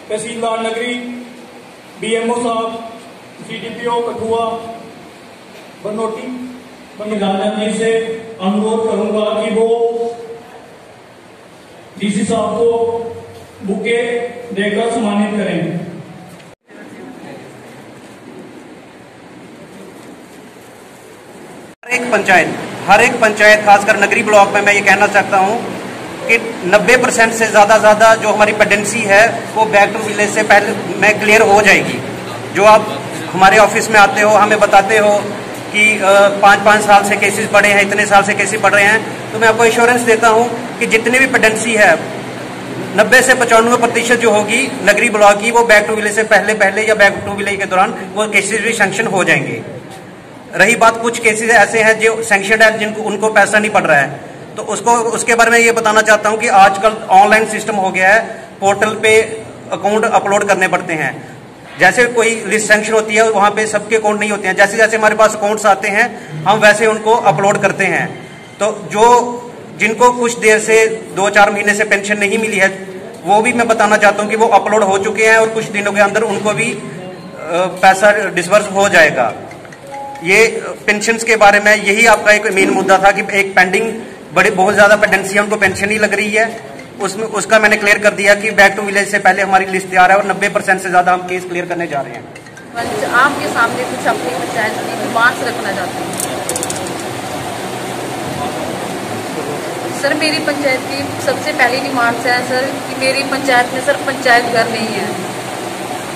तहसीलदार नगरी, BMO साहब, CDPO Kathua, Banoti जी से अनुरोध करूंगा कि वो DC साहब को बुके देकर सम्मानित करें। हर एक पंचायत खासकर नगरी ब्लॉक में मैं ये कहना चाहता हूँ कि 90% से ज़्यादा जो हमारी पेंडेंसी है वो बैक टू विलेज से पहले में क्लियर हो जाएगी। जो आप हमारे ऑफिस में आते हो, हमें बताते हो कि 5-5 साल से केसेस बढ़े हैं, इतने साल से केसेस बढ़ रहे हैं, तो मैं आपको एश्योरेंस देता हूँ कि जितनी भी पेंडेंसी है 90 से 95% जो होगी नगरी ब्लॉक की, वो बैक टू विलेज से पहले या बैक टू विलेज के दौरान वो केसेस भी सैंक्शन हो जाएंगे। रही बात, कुछ केसेस ऐसे हैं जो सैंक्शन है जिनको उनको पैसा नहीं पड़ रहा है, तो उसके बारे में ये बताना चाहता हूँ कि आजकल ऑनलाइन सिस्टम हो गया है, पोर्टल पे अकाउंट अपलोड करने पड़ते हैं। जैसे कोई लिस्ट सैंक्शन होती है वहां पे सबके अकाउंट नहीं होते हैं, जैसे जैसे हमारे पास अकाउंट्स आते हैं हम वैसे उनको अपलोड करते हैं। तो जो जिनको कुछ देर से 2-4 महीने से पेंशन नहीं मिली है वो भी मैं बताना चाहता हूँ कि वो अपलोड हो चुके हैं और कुछ दिनों के अंदर उनको भी पैसा डिसबर्स हो जाएगा। ये पेंशन्स के बारे में यही आपका एक मेन मुद्दा था कि एक पेंडिंग बहुत ज्यादा पेंडेंसी है, उनको पेंशन नहीं लग रही है, उसका मैंने क्लियर कर दिया कि बैक टू विलेज से पहले हमारी लिस्ट तैयार है और 90% से ज्यादा हम केस क्लियर करने जा रहे हैं। आपके सामने कुछ अपनी पंचायत की डिमांड्स रखना चाहती हूँ। सर, मेरी पंचायत की सबसे पहली डिमांड्स है सर कि मेरी पंचायत में सर पंचायत घर नहीं है।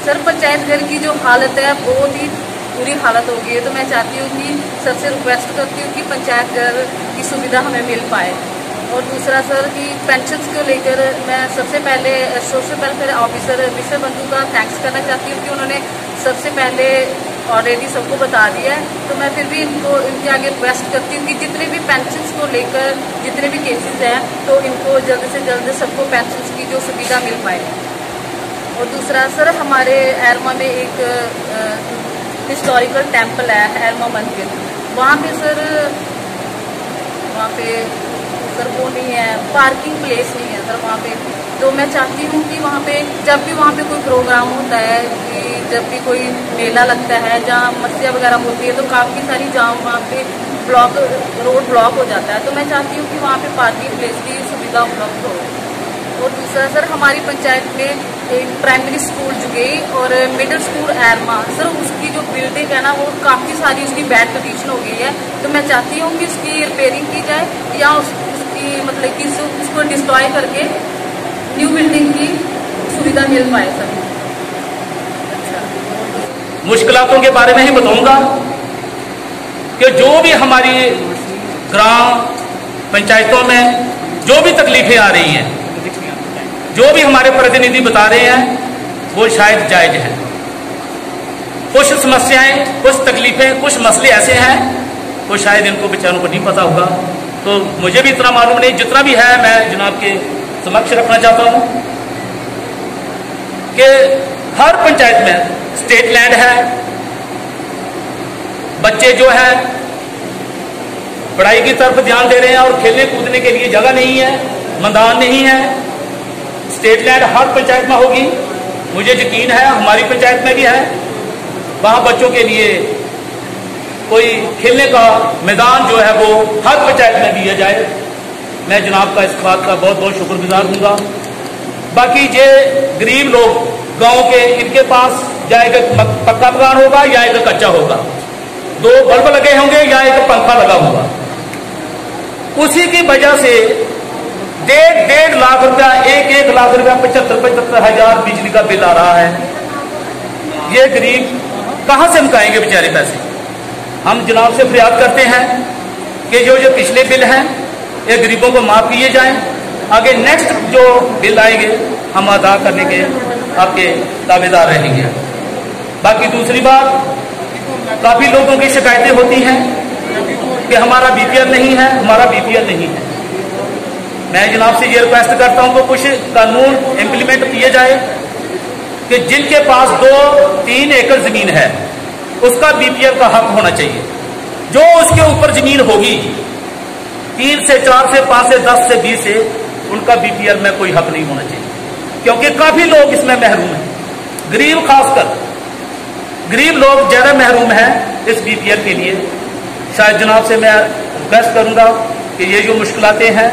सर, पंचायत घर की जो हालत है बहुत ही बुरी हालत हो गई है, तो मैं चाहती हूँ कि सबसे रिक्वेस्ट करती हूँ कि पंचायत घर की सुविधा हमें मिल पाए। और दूसरा सर कि पेंशन्स को लेकर मैं सबसे पहले सोशल वेलफेयर ऑफिसर विश्व बंधु का थैंक्स करना चाहती हूँ कि उन्होंने सबसे पहले ऑलरेडी सबको बता दिया है, तो मैं फिर भी इनके आगे रिक्वेस्ट करती हूँ कि जितने भी पेंशन्स को लेकर जितने भी केसेस हैं तो इनको जल्द से जल्द सबको पेंशन्स की जो सुविधा मिल पाए। और दूसरा सर, हमारे एरमा में एक हिस्टोरिकल टेम्पल है, एरमा मंदिर, वहाँ पे सर वो नहीं है, पार्किंग प्लेस नहीं है सर वहाँ पे। तो मैं चाहती हूँ कि वहाँ पे जब भी वहाँ पे कोई प्रोग्राम होता है, कि जब भी कोई मेला लगता है जहाँ मस्तियाँ वगैरह होती है, तो काफ़ी सारी जाम वहाँ पे रोड ब्लॉक हो जाता है। तो मैं चाहती हूँ कि वहाँ पे पार्किंग प्लेस की सुविधा उपलब्ध हो। और दूसरा सर, हमारी पंचायत में एक प्राइमरी स्कूल जुगेई और मिडिल स्कूल एरमा, सर उसकी जो बिल्डिंग है ना वो काफ़ी सारी उसकी बैड कंडीशन हो गई है, तो मैं चाहती हूँ कि उसकी रिपेयरिंग की जाए या उसकी मतलब कि उसको डिस्ट्रॉय करके न्यू बिल्डिंग की सुविधा मिल पाए सर। मुश्किलातों के बारे में ही बताऊंगा कि जो भी हमारी ग्राम पंचायतों में जो भी तकलीफें आ रही हैं, जो भी हमारे प्रतिनिधि बता रहे हैं वो शायद जायज है। कुछ समस्याएं, कुछ तकलीफें, कुछ मसले ऐसे हैं वो शायद इनको बेचारों को नहीं पता होगा, तो मुझे भी इतना मालूम नहीं, जितना भी है मैं जनाब के समक्ष रखना चाहता हूं कि हर पंचायत में स्टेट लैंड है, बच्चे जो है पढ़ाई की तरफ ध्यान दे रहे हैं और खेलने कूदने के लिए जगह नहीं है, मैदान नहीं है। स्टेट लैंड हर पंचायत में होगी, मुझे यकीन है हमारी पंचायत में भी है। वहां बच्चों के लिए कोई खेलने का मैदान जो है वो हर पंचायत में दिया जाए। मैं जनाब का इस बात का बहुत बहुत शुक्रगुजार दूंगा। बाकी ये गरीब लोग गांव के, इनके पास या एक पक्का मकान होगा या एक कच्चा होगा, 2 बल्ब लगे होंगे या एक पंखा लगा होगा, उसी की वजह से 1.5 लाख रुपया, 1 लाख रुपया 75 हजार बिजली का बिल आ रहा है। ये गरीब कहां से मुकाएंगे बेचारे पैसे। हम जनाब से फरियाद करते हैं कि जो पिछले बिल हैं ये गरीबों को माफ किए जाएं, आगे नेक्स्ट जो बिल आएंगे हम अदा करने के आपके दावेदार रहेंगे। बाकी दूसरी बात, काफी लोगों की शिकायतें होती हैं कि हमारा BPL नहीं है, हमारा BPL नहीं है। मैं जनाब से ये रिक्वेस्ट करता हूं कि कुछ कानून इम्प्लीमेंट किए जाए कि जिनके पास 2-3 एकड़ जमीन है उसका BPL का हक होना चाहिए। जो उसके ऊपर जमीन होगी 3 से 4 से 5 से 10 से 20 से उनका बीपीएल में कोई हक नहीं होना चाहिए, क्योंकि काफी लोग इसमें महरूम हैं। गरीब, खासकर गरीब लोग ज्यादा महरूम हैं इस बीपीएल के लिए। शायद जनाब से मैं रिक्वेस्ट करूंगा कि ये जो मुश्किलातें हैं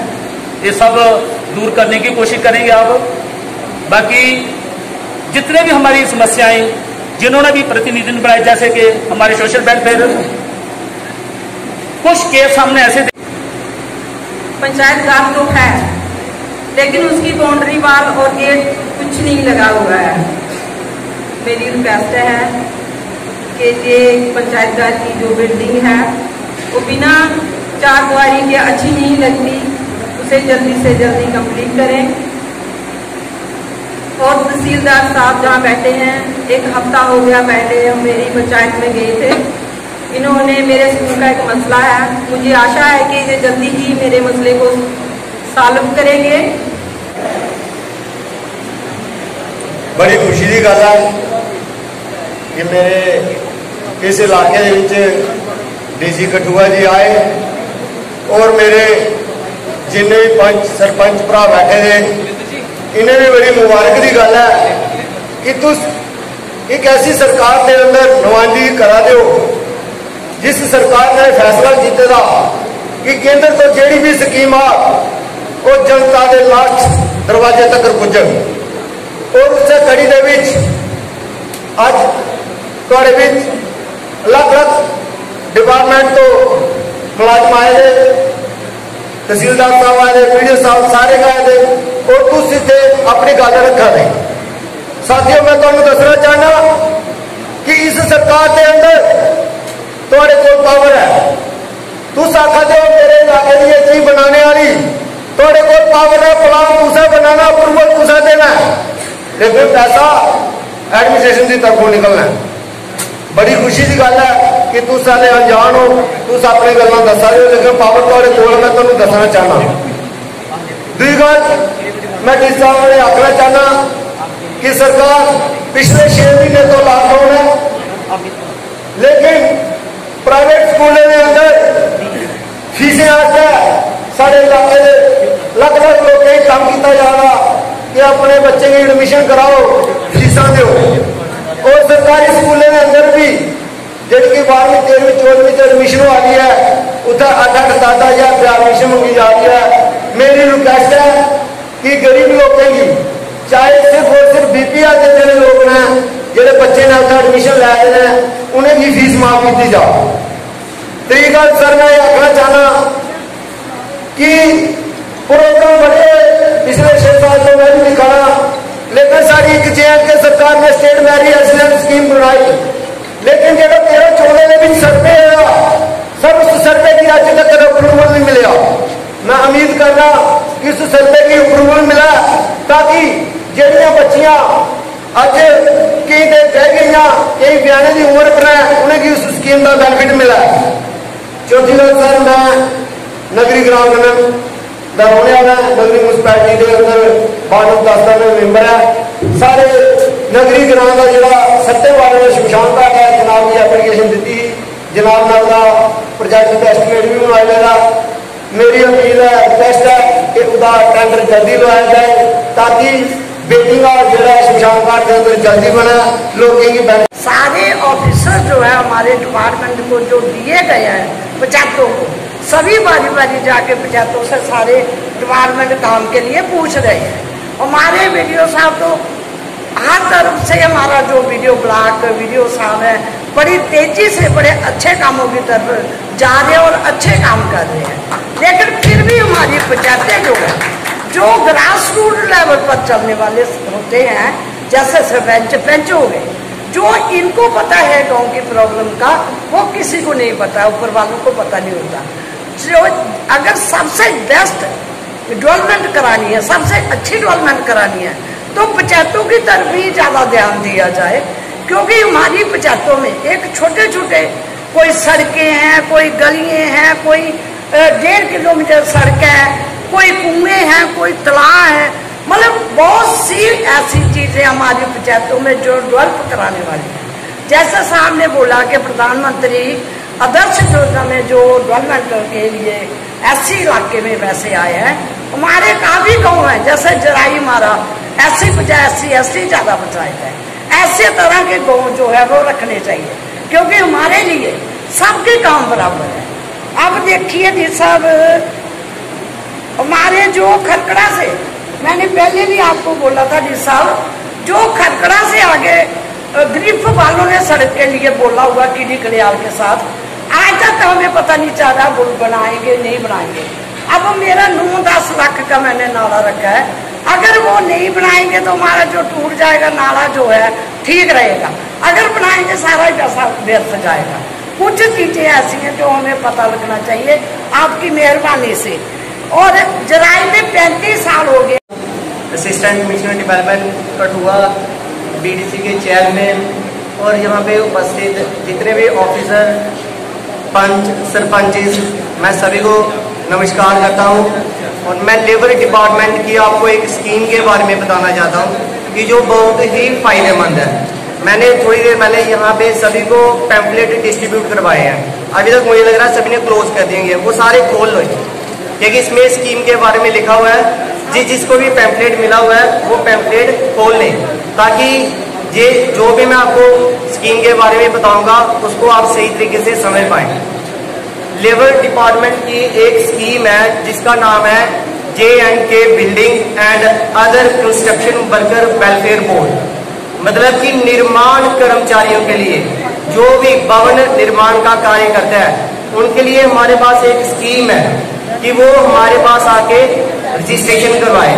ये सब दूर करने की कोशिश करेंगे आप। बाकी जितने भी हमारी समस्याएं जिन्होंने भी प्रतिनिधि बनाए, जैसे कि हमारे सोशल वेलफेयर, कुछ केस हमने ऐसे पंचायत घर तो है लेकिन उसकी बाउंड्री वाल और गेट कुछ नहीं लगा हुआ है। मेरी रिक्वेस्ट है कि ये पंचायत घर की जो बिल्डिंग है वो बिना चारदीवारी के अच्छी नहीं लगती, उसे जल्दी से जल्दी कंप्लीट करें। और तहसीलदार साहब जहाँ बैठे हैं, 1 हफ्ता हो गया पहले हम मेरी पंचायत में गए थे, इन्होंने मेरे स्कूल का एक मसला है, मुझे आशा है कि ये जल्दी ही मेरे मसले को सॉल्व करेंगे। बड़ी खुशी की गल है कि मेरे इस इलाके डीसी कठुआ जी आए और मेरे जिन्ने भी पंच सरपंच भरा बैठे थे, इन्हें भी बड़ी मुबारक की गल है कि तुस एक ऐसी सरकार के अंदर नुमाइंदगी करा दो जिस सरकार ने फैसला किया कि केंद्र तो जी भी स्कीम आ वो जनता के लास्ट दरवाजे तक पुजन। और उस कड़ी दे विच अज तुहाडे विच अलग-अलग डिपार्टमेंट तो मुलाजम आए थे, तहसीलदार साहब आए थे, पीडीओ साहब सारे आए थे और तुम इतने अपनी गल रखा नहीं। साथियों, मैं तुहानू दसना चाहना कि इस सरकार के अंदर तुहाडे कोल पावर है। तुस आखा दो मेरे इलाके की ये चीज बनाने वाली, तुहाडे कोल पावर है, प्लान तुसा बनाना, अप्रूवल तुसा देना है, लेकिन पैसा एडमिनिस्ट्रेशन की तरफों निकलना है। बड़ी खुशी की गल है कि तुस सारे अनजान हो, तुस अपनी गल्लां दसा रहे हो, लेकिन पावर तुहाडे कोल मैं तुहानू दसना चाहना। दूसरी गल मैं डीसी साहब ने आखना चाहना कि सरकार पिछले 6 महीने तो लॉकडाउन है, लेकिन प्राइवेट स्कूलों के अंदर फीसें आते साढ़े इलाके अलग-अलग लोगों ही काम किया जा रहा कि अपने बच्चे की एडमिशन कराओ, फीसा दो। और सरकारी स्कूलों के अंदर भी जी कि 12वीं 13वीं 14वीं एडमिशन हो रही है, उतना 8-8 10-10 हज़ार एडमिशन मंगी जा रही है। मेरी रिक्वेस्ट है कि गरीब लोगों की, चाहे सिर्फ और सिर्फ बीपीएल के जो लोग हैं जो बच्चे ने उत्तर एडमिशन लै रहे हैं, उन्हें भी फीस माफ की जाओ। तीसरी गल सर मैं आखना चाहना कि प्रोग्राम बड़े पिछले 6 साल तो मैं भी दिखाना, लेकिन साड़ी एक JNK सरकार ने स्टेट मैरिज एक्सीलेंस स्कीम बनाई, लेकिन जो 13-14 के सर्वे है सर उस सर्वे की अज तक अप्रूवल नहीं मिला। मैं उम्मीद करना कि उस सर्वे की अप्रूवल मिला ताकि जड़ियां बच्चियां अज कई रह गई, कई ब्याने की उम्र पर है, उन्हें उस स्कीम का बेनिफिट मिला। चौथी गल सर मैं नगरी ग्राम गणन का रोने वाला, नगरी म्यूनसिपैलिटी के अंदर वार्ड 10 का मैंबर है। सारे नगरी ग्राम का जो 7 वार्ड में शमशान घाट है, जनाब की एप्लीकेशन दी, जनाब नाल का प्रोजेक्ट का एस्टीमेट भी बनवाया जाएगा। मेरी अपील है, रिक्वेस्ट है कि उसका टेंडर जल्दी लवाया जाए ताकि बेटी का जो शमशान घाट के अंदर जल्दी बना, लोगों की सारे ऑफिसर जो है हमारे डिपार्टमेंट को जो दिए गए हैं पंचायतों को, सभी बारी बारी जाके पंचायतों से सारे डिपार्टमेंट काम के लिए पूछ रहे हैं। हमारे वीडियो साहब तो हर तरफ से हमारा जो वीडियो ब्लॉग वीडियो साहब है बड़ी तेजी से बड़े अच्छे कामों की तरफ जा रहे हैं और अच्छे काम कर रहे हैं। लेकिन फिर भी हमारी पंचायतें जो है जो ग्रास रूट लेवल पर चलने वाले होते हैं, जैसे सरपंच पंच हो गए, जो इनको पता है गांव की प्रॉब्लम का, वो किसी को नहीं पता, ऊपर वालों को पता नहीं होता। जो अगर सबसे बेस्ट डेवलपमेंट करानी है, सबसे अच्छी डेवलपमेंट करानी है, तो पंचायतों की तरफ ही ज्यादा ध्यान दिया जाए, क्योंकि हमारी पंचायतों में एक छोटे छोटे कोई सड़कें हैं, कोई गलियां हैं, कोई 1.5 किलोमीटर सड़क है, कोई कुएं हैं, कोई तालाब है, मतलब बहुत सी ऐसी चीजें हमारी पंचायतों में जो डेवलप कराने वाली है। जैसा साहब ने बोला कि प्रधानमंत्री आदर्श योजना में जो डेवलपमेंट के लिए ऐसी इलाके में वैसे आए हैं। हमारे काफी गाँव हैं, जैसे जराई मारा ऐसी बजाय SC ज्यादा पंचायत है। ऐसे तरह के गाँव जो है वो रखने चाहिए, क्योंकि हमारे लिए सबके काम बराबर है। अब देखिए जी साहब, हमारे जो खरकड़ा से, मैंने पहले भी आपको बोला था जी साहब, जो खरकड़ा से आगे ग्रिफ वालों ने सड़क के लिए बोला हुआ कीड़ी कड़ियाल के साथ, आज तक हमें पता नहीं चल रहा वो बनाएंगे नहीं बनाएंगे। अब मेरा 9-10 लाख का मैंने नाला रखा है, अगर वो नहीं बनाएंगे तो हमारा जो टूट जाएगा नाला जो है ठीक रहेगा, अगर बनाएंगे सारा ही पैसा व्यर्थ जाएगा। कुछ चीजें ऐसी हैं जो हमें पता लगना चाहिए आपकी मेहरबानी से। और जराई में 35 साल हो गए। Assistant commissioner development Kathua BDC के चेयरमैन और यहाँ पे उपस्थित जितने भी ऑफिसर, पंच, सरपंच, मैं सभी को नमस्कार करता हूँ। और मैं लेबर डिपार्टमेंट की आपको एक स्कीम के बारे में बताना चाहता हूँ कि जो बहुत ही फायदेमंद है। मैंने थोड़ी देर पहले यहाँ पे सभी को पैम्पलेट डिस्ट्रीब्यूट करवाए हैं। अभी तक मुझे लग रहा है सभी ने क्लोज कर देंगे, वो सारे खोल लो, क्योंकि इसमें स्कीम के बारे में लिखा हुआ है। जिसको भी पैम्पलेट मिला हुआ है वो पैम्पलेट खोल लें, ताकि ये जो भी मैं आपको स्कीम के बारे में बताऊंगा उसको आप सही तरीके से समझ पाएं। लेबर डिपार्टमेंट की एक स्कीम है जिसका नाम है J&K building and other construction worker welfare board. मतलब कि निर्माण कर्मचारियों के लिए, जो भी भवन निर्माण का कार्य करता है, उनके लिए हमारे पास एक स्कीम है कि वो हमारे पास आके रजिस्ट्रेशन करवाए।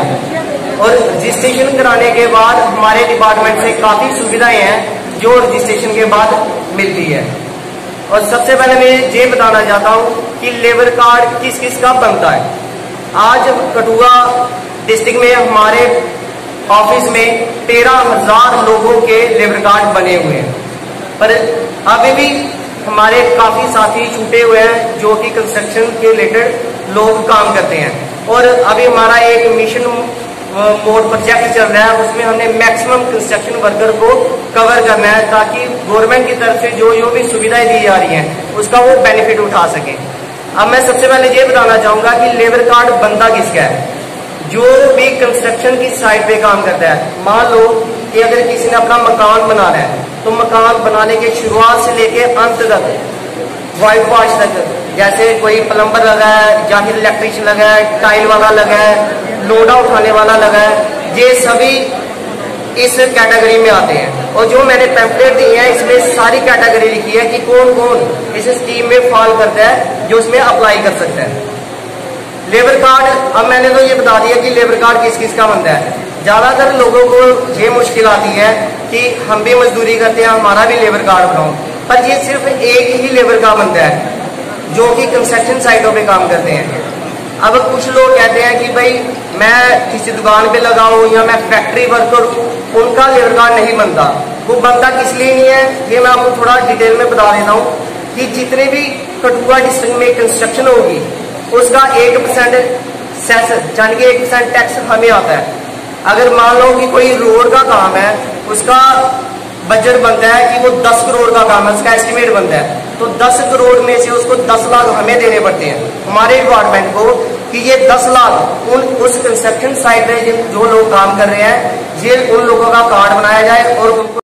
और रजिस्ट्रेशन कराने के बाद हमारे डिपार्टमेंट से काफी सुविधाएं हैं जो रजिस्ट्रेशन के बाद मिलती है। और सबसे पहले मैं ये बताना चाहता हूँ कि लेबर कार्ड किस किस का बनता है। आज कठुआ डिस्ट्रिक्ट में हमारे ऑफिस में 13,000 लोगों के लेबर कार्ड बने हुए हैं, पर अभी भी हमारे काफी साथी छूटे हुए हैं जो कि कंस्ट्रक्शन के रिलेटेड लोग काम करते हैं। और अभी हमारा एक मिशन मोड प्रोजेक्ट चल रहा है, उसमें हमने मैक्सिमम कंस्ट्रक्शन वर्कर को कवर करना है, ताकि गवर्नमेंट की तरफ से जो भी सुविधाएं दी जा रही हैं उसका वो बेनिफिट उठा सके। अब मैं सबसे पहले ये बताना चाहूंगा कि लेबर कार्ड बनता किसका है। जो भी कंस्ट्रक्शन की साइट पे काम करता है, मान लो कि अगर किसी ने अपना मकान बनाना है तो मकान बनाने के शुरुआत से लेके अंत तक, व्हाइट वॉश तक, जैसे कोई प्लम्बर लगा है या फिर इलेक्ट्रिशियन लगा है, टाइल वाला लगा है, लोडा उठाने वाला लगा है, ये सभी इस कैटेगरी में आते हैं। और जो मैंने पैम्पलेट दिए हैं इसमें सारी कैटेगरी लिखी है कि कौन कौन इस स्कीम में फॉल करता है, जो इसमें अप्लाई कर सकता है। लेबर कार्ड, अब मैंने तो ये बता दिया कि लेबर कार्ड किस किस का बनता है। ज्यादातर लोगों को ये मुश्किल आती है कि हम भी मजदूरी करते हैं, हमारा भी लेबर कार्ड बनाओ, पर ये सिर्फ एक ही लेबर का बनता है जो कि कंस्ट्रक्शन साइटों पे काम करते हैं। अब कुछ लोग कहते हैं कि भाई मैं किसी दुकान पे लगा हूँ या मैं फैक्ट्री वर्कर हूँ, उनका लेबर कार्ड नहीं बनता। वो बनता किस लिए नहीं है, ये मैं आपको थोड़ा डिटेल में बता देता हूँ कि जितने भी कठुआ डिस्ट्रिक्ट में कंस्ट्रक्शन होगी उसका 1% सेस यानी कि 1% टैक्स हमें आता है। अगर मान लो कि कोई रोड का काम है, उसका बजट बनता है कि वो 10 करोड़ का काम है, उसका एस्टिमेट बनता है, तो 10 करोड़ में से उसको 10 लाख हमें देने पड़ते हैं हमारे डिपार्टमेंट को, कि ये 10 लाख उस कंस्ट्रक्शन साइट में जो लोग काम कर रहे हैं, ये उन लोगों का कार्ड बनाया जाए और उनको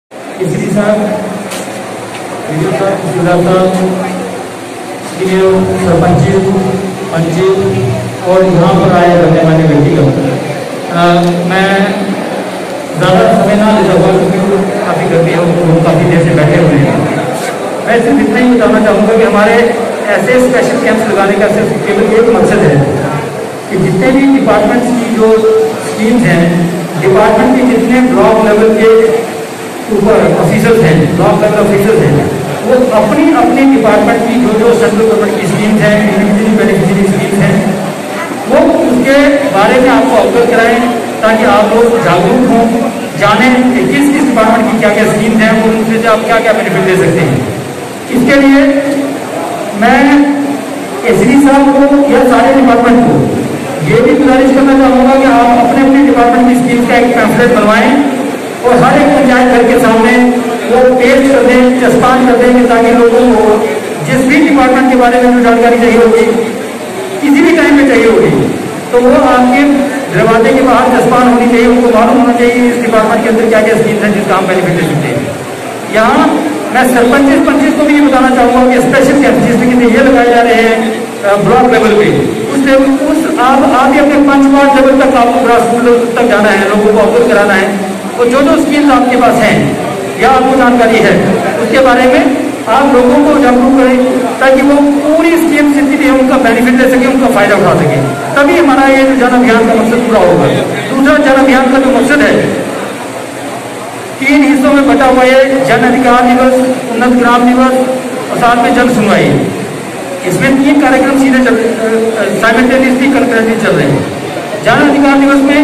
सरपंच और यहाँ पर आए रहने वाले व्यक्ति मैं ज़्यादा समय ना ले जाऊँगा क्योंकि काफ़ी गर्मी है, लोग काफ़ी देर से बैठे हुए हैं। मैं सिर्फ इतना ही बताना चाहूँगा कि हमारे ऐसे स्पेशल कैंप्स लगाने का सिर्फ केवल एक मकसद है कि जितने भी डिपार्टमेंट्स की जो स्कीम्स हैं, डिपार्टमेंट के जितने ब्लॉक लेवल के ऊपर ऑफिसर्स हैं, ब्लॉक लेवल ऑफिसर्स हैं, वो अपनी अपनी डिपार्टमेंट की जो सेंट्रल गवर्नमेंट की स्कीम्स हैं, इंडिविजुअली बेनिफिशियरी स्कीम्स हैं, वो उसके बारे में आपको अवगत कराएं ताकि आप लोग जागरूक हों, जानें कि किस किस डिपार्टमेंट की क्या क्या स्कीम्स हैं और उनसे आप क्या क्या बेनिफिट ले सकते हैं। इसके लिए मैं एसडी साहब को या सारे डिपार्टमेंट को ये भी गुजारिश करना चाहूँगा कि आप अपने अपने डिपार्टमेंट की स्कीम्स का एक पैम्फलेट बनवाएं और हर एक पंचायत घर के सामने वो पेश कर दें, चस्पान कर देंगे, ताकि लोगों को जिस भी डिपार्टमेंट के बारे में जो जानकारी चाहिए होगी, किसी भी टाइम में चाहिए होगी, तो वो आपके दरवाजे के बाहर दस्तान होनी चाहिए, उनको मालूम होना चाहिए इस डिपार्टमेंट के अंदर क्या क्या स्कीम्स हैं जिसका हम बेनिफिट ले सकते हैं। यहाँ मैं सरपंच को भी ये बताना चाहूँगा कि स्पेशल कैंप जिसमें ये लगाए जा रहे हैं ब्लॉक लेवल पे, आप अपने 5 वार्ड लेवल तक आपको ग्रास रूट तक जाना है, लोगों को अवगत कराना है। तो जो स्कीम्स आपके पास हैं या आपको जानकारी है उसके बारे में आप लोगों को जागरूक करें ताकि वो पूरी स्कीम जितनी है उनका बेनिफिट ले सके, उनका फायदा उठा सके। तभी हमारा ये जन अभियान का मकसद पूरा होगा। दूसरा जन अभियान का जो मकसद है 3 हिस्सों में बटा हुआ है, जन अधिकार दिवस, उन्नत ग्राम दिवस और साथ में जन सुनवाई। इसमें 3 कार्यक्रम सीधे साइमल्टेनियसली कंकरेंटली चल रहे हैं। जन अधिकार दिवस में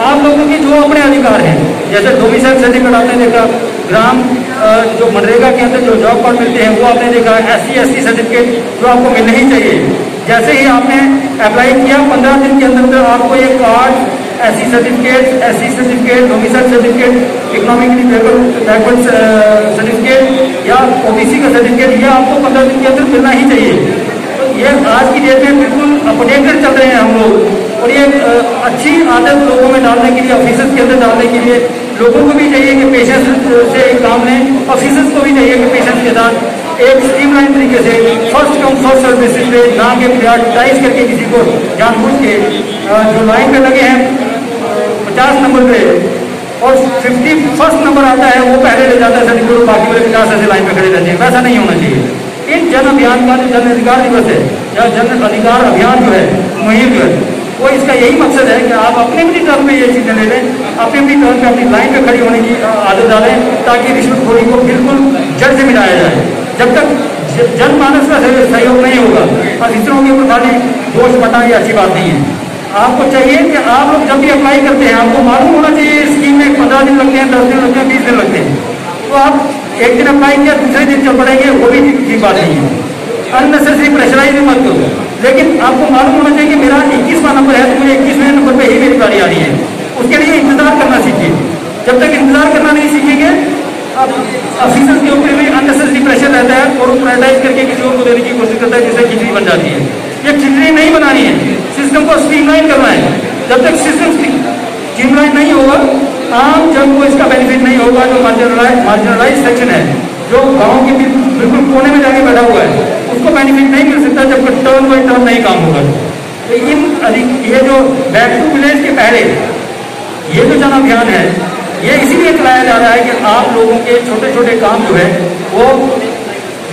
आप लोगों के जो अपने अधिकार हैं, जैसे डोमिसाइल सर्टिफिकेट आपने देखा, ग्राम जो मनरेगा के अंदर जो जॉब कार्ड मिलते हैं वो आपने देखा, SC/ST सर्टिफिकेट जो आपको मिलने ही चाहिए। जैसे ही आपने अप्लाई किया 15 दिन के अंदर आपको ये card, SC certificate, domicile certificate, economically backward certificate या OBC का सर्टिफिकेट, ये आपको 15 दिन के अंदर मिलना ही चाहिए। तो ये आज की डेट में बिल्कुल अपडेटेड चल रहे हैं हम लोग, और ये अच्छी आदत लोगों में डालने के लिए, ऑफिसर्स के अंदर डालने के लिए लोगों को भी चाहिए कि पेशेंस से काम लें, ऑफिसर्स को भी चाहिए कि पेशेंस के साथ एक स्ट्रीमलाइन तरीके से first come first serve basis पे ना के प्रायोरिटाइज करके किसी को जानबूझ के जो लाइन पे लगे हैं 50 नंबर पे और 51st नंबर आता है वो पहले ले जाता है सर्टिफिकेट, बाकी वाले 50 ऐसे लाइन पे खड़े रहते हैं। वैसा नहीं होना चाहिए। इन जन अभियान का जो जन अधिकार दिवस है या जन अधिकार अभियान जो है, मुहिम जो है, वो इसका यही मकसद है कि आप अपने अपनी टर्म में ये चीजें ले लें, अपनी अपनी टर्म पे अपनी लाइन पे खड़ी होने की आदत डालें, ताकि रिश्वतखोरी को बिल्कुल जड़ से मिटाया जाए। जब तक जनमानस का सहयोग नहीं होगा, अफिसरों के ऊपर खाली दोष बटा ये अच्छी बात नहीं है। आपको चाहिए कि आप लोग जब भी अप्लाई करते हैं आपको मालूम होना चाहिए स्कीम में 15 दिन लगते हैं, 10 दिन लगते हैं, 20 दिन लगते हैं। तो आप एक दिन अप्लाई किया, दूसरे दिन चल पड़ेंगे, वो भी ठीक बात नहीं है। अननेसेसरी प्रेशराइज मत करो, लेकिन आपको मालूम होना चाहिए कि मेरा 21वां नंबर है तो मुझे 21वें नंबर पे ही मेरी बारी आ रही है। उसके लिए इंतजार करना सीखिए। जब तक इंतजार करना नहीं सीखेंगे, अब ऑफिसर्स के ऊपर भी अननेसेसरी प्रेशर रहता है और वो प्रायोरिटाइज करके किसी और को देने की कोशिश करता है, जिससे खिचड़ी बन जाती है। ये खिचड़ी नहीं बनानी है, सिस्टम को स्ट्रीमलाइन करना है। जब तक सिस्टम स्ट्रीमलाइन नहीं होगा, आम जन को इसका बेनिफिट नहीं होगा। जो मार्जिनलाइज सेक्शन है, जो गाँव के बिल्कुल कोने में जाके बैठा हुआ है, उसको बेनिफिट नहीं मिल सकता जब तक टर्न बाई टर्न नहीं काम होगा। लेकिन ये जो बैक टू विलेज के पहले ये जो जन अभियान है, ये इसीलिए चलाया जा रहा है कि आप लोगों के छोटे छोटे काम जो है वो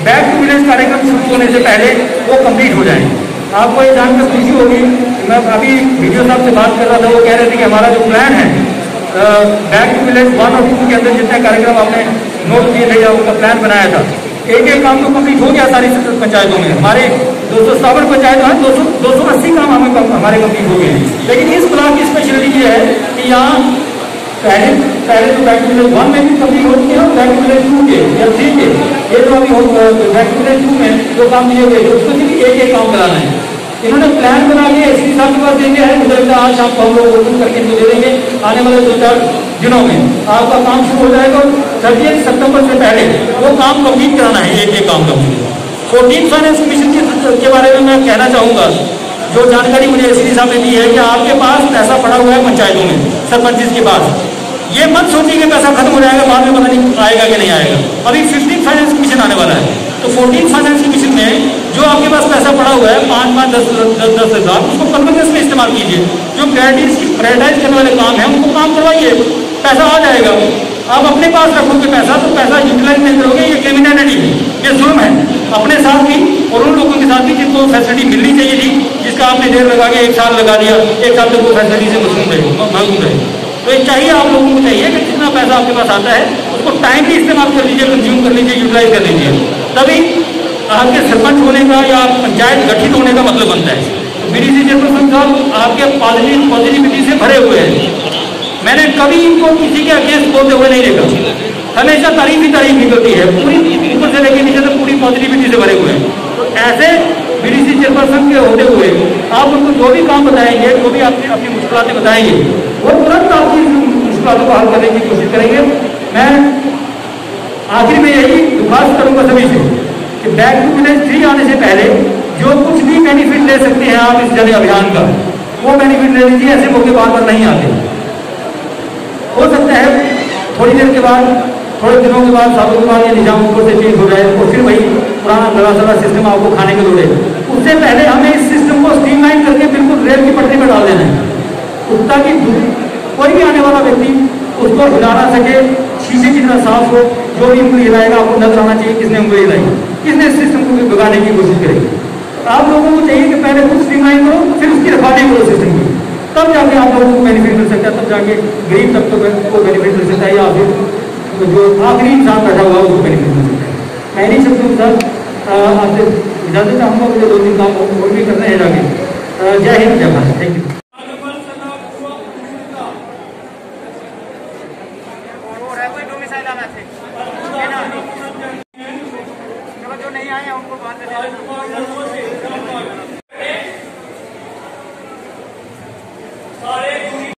बैक टू विलेज कार्यक्रम शुरू होने से पहले वो कंप्लीट हो जाए। आपको ये जानकर खुशी होगी, मैं अभी वीडियो साहब से बात कर रहा था, वो कह रहे थे कि हमारा जो प्लान है बैक टू विलेज 1 और 2 के अंदर जितने कार्यक्रम आपने नोट किए थे या उनका प्लान बनाया था, एक काम तो कंप्लीट हो गया सारी पंचायतों में। हमारे 257 पंचायत हैं, 280 काम हमारे कंप्लीट हो गए। लेकिन इस ब्लॉक की स्पेशलिटी ये है कि यहाँ पहले तो बैक टू विलेज 1 में भी कंप्लीट हो चुके हैं, बैक टू विलेज 2 के या 3 के, ये जो अभी बैक टू विलेज 2 में जो काम दिए गए उसको सिर्फ एक काम कराना है। इन्होंने प्लान बना के एसपी साहब के पास देंगे है, मुझे लगता है आज शाम को हम लोग वोटिंग करके इनको दे देंगे। आने वाले 2-4 दिनों में आपका काम शुरू हो जाएगा। 30 सितंबर से पहले वो काम कंप्लीट कराना है, एक काम कंप्लीट। 14 फाइनेंस कमीशन के बारे में मैं कहना चाहूँगा, जो जानकारी मुझे एसपी साहब ने दी है कि आपके पास पैसा पड़ा हुआ है पंचायतों में, सरपंच के पास। ये मत सोचिए कि पैसा खत्म हो जाएगा, बाद में पता नहीं आएगा कि नहीं आएगा। अभी 15 फाइनेंस कमीशन आने वाला है, तो 14 फाइनेंस कमीशन में जो आपके पास पैसा पड़ा हुआ है 5-10 लाख, उसको कन्वर्जेंस में इस्तेमाल कीजिए। जो प्रायोरिटाइज करने वाले काम है उनको काम करवाइए, पैसा आ जाएगा। आप अपने पास रखोगे पैसा तो पैसा यूटिलाइज नहीं करोगे, ये क्रिमिनलिटी है, ये जुर्म है अपने साथ भी और उन लोगों के साथ भी जिनको फैसिलिटी मिलनी चाहिए थी, जिसका आपने देर लगा के 1 साल लगा दिया, 1 साल तक वो फैसिलिटी से महसूम रहे। तो ये चाहिए, आप लोगों को चाहिए कि जितना पैसा आपके पास आता है उसको टाइमली इस्तेमाल कर लीजिए, कंज्यूम कर लीजिए, यूटिलाइज कर लीजिए। तभी आपके सरपंच होने का या पंचायत गठित होने का मतलब बनता है। बीडीसी चेयरपर्सन साहब आपके पॉजिटिविटी से भरे हुए हैं। मैंने कभी इनको किसी के अगेंस्ट बोलते हुए नहीं देखा, हमेशा तारीफ ही तारीफ निकलती है, पूरी ऊपर से लेकर नीचे तक पूरी पॉजिटिविटी से भरे हुए हैं। तो ऐसे बीडीसी चेयरपर्सन के होते हुए आप उनको जो भी काम बताएंगे, जो भी आपने अपनी मुश्किलातें बताएंगे, वो तुरंत आपकी मुश्किलों को हल करने की कोशिश करेंगे। मैं आखिर में यही दरख्वास्त करूंगा सभी से कि बैक टू विलेज 3 आने से पहले जो कुछ भी बेनिफिट ले सकते हैं आप इस जन अभियान का, वो बेनिफिट ले लीजिए। ऐसे मौके बार बार नहीं आते। हो सकता है थोड़ी देर के बाद, थोड़े दिनों के बाद, सालों के बाद ये निजाम ऊपर से चेंज हो जाए और फिर वही पुराना गला सड़ा सिस्टम आपको खाने को दौड़े। उससे पहले हमें इस सिस्टम को स्ट्रीमलाइन करके बिल्कुल रेल की पटरी पर डाल देना है, ताकि कोई भी आने वाला व्यक्ति उसको हिला ना सके, शीशे की तरह साफ हो। जो भी उंगली हिलाएगा आपको नजर आना चाहिए किसने उंगली हिलाई, किसने इस सिस्टम को बिगाड़ने की कोशिश करेगी। आप लोगों को चाहिए कि पहले खुद स्ट्रीमलाइन करो, फिर उसकी रखवाली करो सिस्टम की, तब जाके आप लोगों को बेनिफिट मिल सकता है। तब जाके गरीब तबके को बेनिफिट मिल सकता है, या फिर जो आखिरी इंसान बैठा हुआ उसको बेनिफिट मिल सकता है। मैं नहीं शब्दों के साथ आपसे इजाजत चाहूँगा, मुझे 2-3 काम और भी करने हैं जाके। जय हिंद, जय भारत। Thank you. जो नहीं आए उनको बात